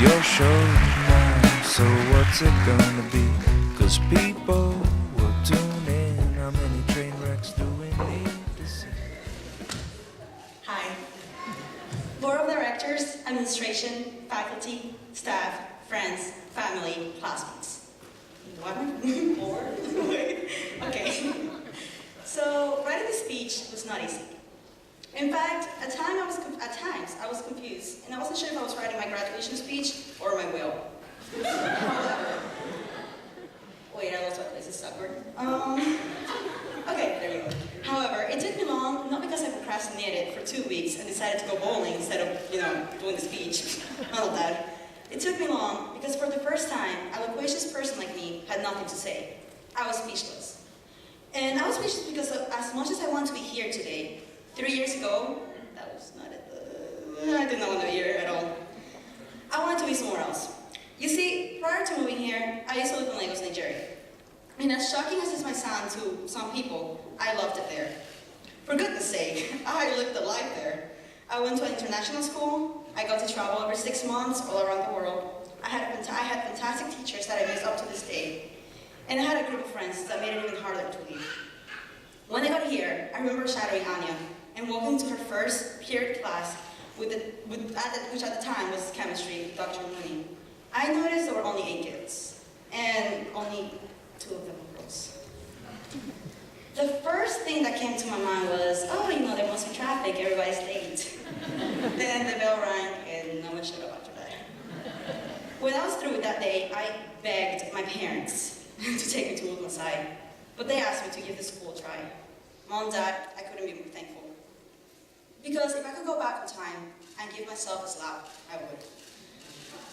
your show now, so what's it gonna be? 'Cause people will tune in. How many train wrecks do we need to see? Hi. Board of Directors, Administration, Faculty, Staff, Friends, Family, Classmates. What? Board? Okay. So, writing the speech was not easy. In fact, at times I was confused, and I wasn't sure if I was writing my graduation speech or my will. However, wait, I lost my place. It's awkward. Okay, there we go. However, it took me long, not because I procrastinated for 2 weeks and decided to go bowling instead of, doing the speech. None of that. It took me long because for the first time, a loquacious person like me had nothing to say. I was speechless. And I was speechless because as much as I want to be here today, 3 years ago, that was not it. I did not want to be here at all. I wanted to be somewhere else. You see, prior to moving here, I used to live in Lagos, Nigeria. And as shocking as this might sound to some people, I loved it there. For goodness sake, I lived the life there. I went to an international school. I got to travel every 6 months all around the world. I had fantastic teachers that I miss up to this day. And I had a group of friends that made it even harder to leave. When I got here, I remember shadowing Anya and walking to her first period class, which at the time was chemistry, Dr. Mooney. I noticed there were only 8 kids, and only 2 of them were girls. The first thing that came to my mind was, there must be traffic, everybody's late. Then the bell rang, and no one showed up after that. When I was through with that day, I begged my parents to take me to Woodland Side, but they asked me to give the school a try. Mom, Dad, I couldn't be more thankful. Because if I could go back in time and give myself a slap, I would.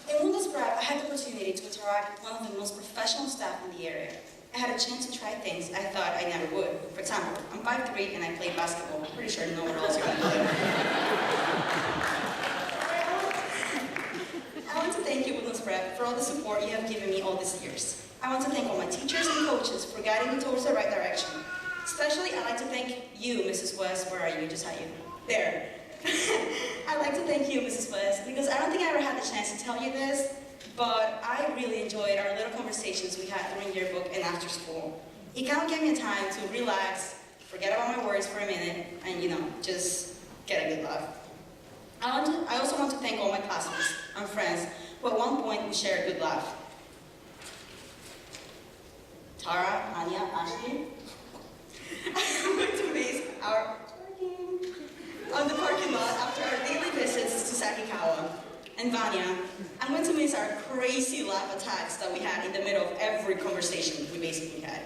In Woodlands Prep, I had the opportunity to interact with one of the most professional staff in the area. I had a chance to try things I thought I never would. For example, I'm 5'3" and I played basketball. I'm pretty sure nowhere else you're going to play. I want to thank you, Woodlands Prep, for all the support you have given me all these years. I want to thank all my teachers and coaches for guiding me towards the right direction. Especially, I'd like to thank you, Mrs. West. Where are you? Just had you. There. I'd like to thank you, Mrs. West, because I don't think I ever had the chance to tell you this, but I really enjoyed our little conversations we had during yearbook and after school. It kind of gave me a time to relax, forget about my worries for a minute, and just get a good laugh. I also want to thank all my classmates and friends who at one point we shared a good laugh. Tara, Anya, Ashley. I'm going to miss our parking on the parking lot after our daily visits to Sakikawa. And Vanya, I'm going to miss our crazy laugh attacks that we had in the middle of every conversation we basically had.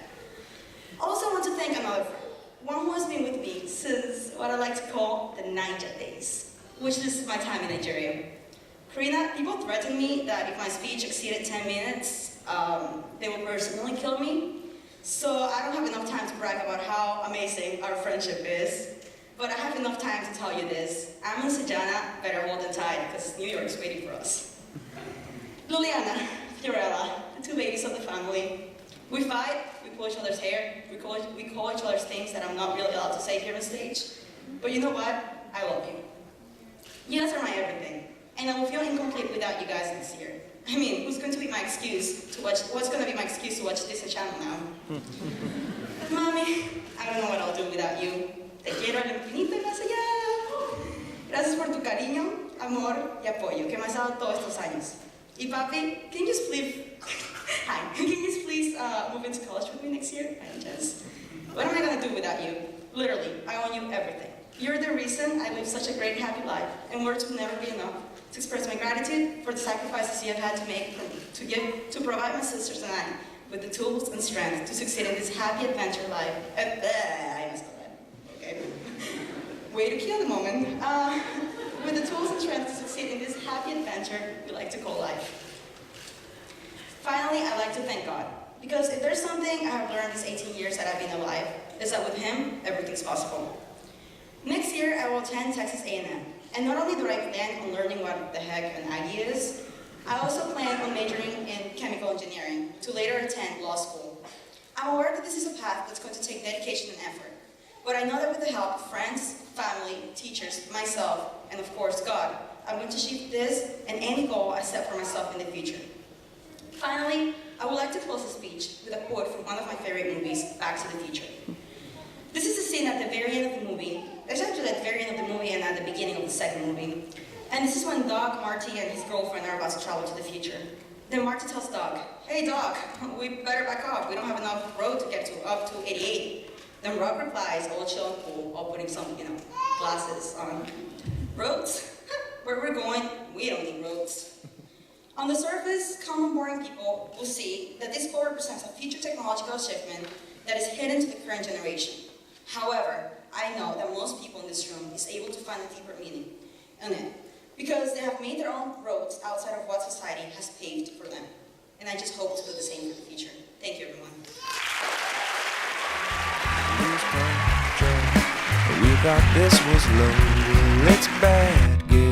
Also, I want to thank another friend, one who has been with me since what I like to call the Niger days, which is my time in Nigeria. Karina, people threatened me that if my speech exceeded 10 minutes, they would personally kill me. So I don't have enough time to brag about how amazing our friendship is. But I have enough time to tell you this. Am and Sejana better hold them tight, because New York's waiting for us. Liliana, Fiorella, the 2 babies of the family. We fight, we pull each other's hair, we call each other's things that I'm not really allowed to say here on stage. But you know what? I love you. You guys are my everything. And I will feel incomplete without you guys this year. I mean, what's going to be my excuse to watch this channel now? Mami, I don't know what I'll do without you. Te quiero al infinito y más allá. Gracias por tu cariño, amor y apoyo que me has dado todos estos años. Y papi, can you just please move into college with me next year? By any chance? What am I going to do without you? Literally, I owe you everything. You're the reason I live such a great, happy life, and words will never be enough to express my gratitude for the sacrifices you have had to make for me, to provide my sisters and I with the tools and strength to succeed in this happy adventure life. I messed up that. Okay. Way to kill the moment. With the tools and strength to succeed in this happy adventure we like to call life. Finally, I'd like to thank God. Because if there's something I have learned these 18 years that I've been alive, is that with Him, everything's possible. Next year, I will attend Texas A&M. And not only do I plan on learning what the heck an Aggie is, I also plan on majoring in chemical engineering to later attend law school. I'm aware that this is a path that's going to take dedication and effort, but I know that with the help of friends, family, teachers, myself, and of course God, I'm going to achieve this and any goal I I set for myself in the future. Finally, I would like to close the speech with a quote from one of my favorite movies, Back to the Future. This is a scene at the very end of the movie. There's actually at the very end of the movie and at the beginning of the second movie. And this is when Doc, Marty, and his girlfriend are about to travel to the future. Then Marty tells Doc, "Hey Doc, we better back off. We don't have enough road to get to up to 88. Then Rock replies, all chill and cool, while putting some, glasses on. "Roads? Where we're going, we don't need roads." On the surface, common boring people will see that this quote represents a future technological achievement that is hidden to the current generation. However, I know that most people in this room is able to find a deeper meaning in it, because they have made their own roads outside of what society has paved for them. And I just hope to do the same for the future. Thank you, everyone. We thought this was low, well, it's bad.